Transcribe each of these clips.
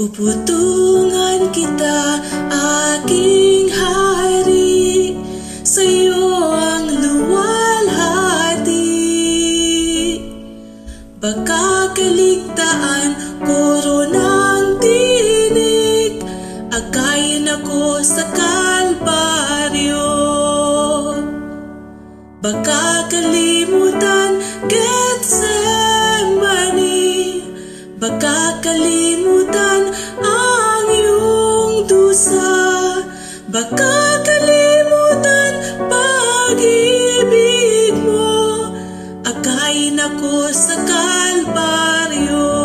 Puputungan kita, aking hari, sa'yo ang luwalhati. Baka kaligtaan, koronang tinik, akayin ako sa Kalbaryo. Baka kalimutan, Getsemani, baka kalimutan ang iyong dusa, baka kalimutan pag-ibig mo, akayin ako sa Kalbaryo.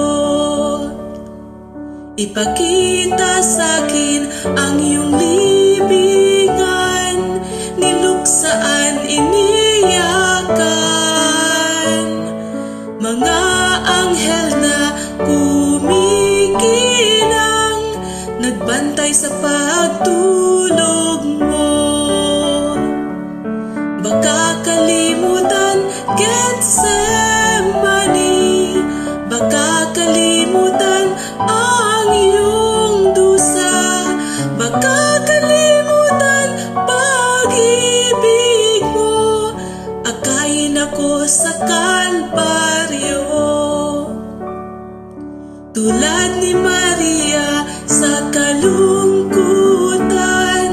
Ipakita sa'kin ang iyong libingan, niluksaan, iniyakan, mga anghel na kumikinang, nagbantay sa pagtulog mo. Baka kalimutan, Getsemani, baka kalimutan ang iyong dusa, baka kalimutan pag-ibig mo, akayin ako sa Kalbaryo. Tulad ni Maria sa kalungkutan,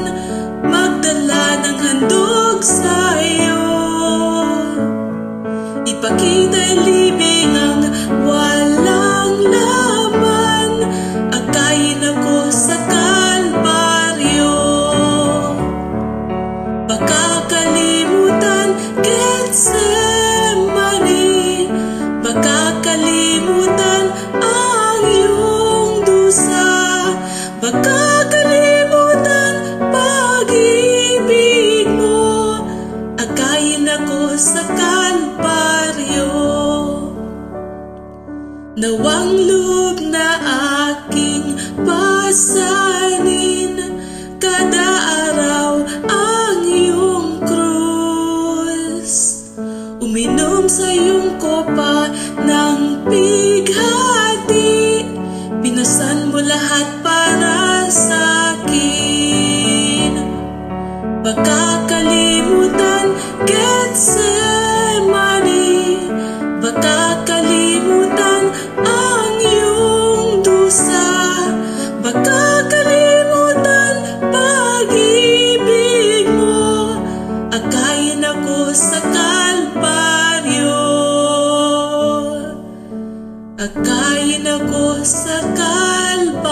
magdala ng handog sa'yo. Ipakita'y libingang walang laman, akayin ako sa Kalbaryo. Baka kalimutan, Getsemani, baka kalimutan ang iyong dusa, baka kalimutan pag-ibig mo, akayin ako sa Kalbaryo. Nawang loob na aking pasanin, kada araw ang iyong krus, uminom sa iyong kopa ng pighati, binasan mo lahat para sa'kin. Baka kalimutan, Getsemani, baka kalimutan ang iyong dusa, baka kalimutan pag-ibig mo, akayin ako sa Kalbaryo. Akayin ako sa Kalbaryo.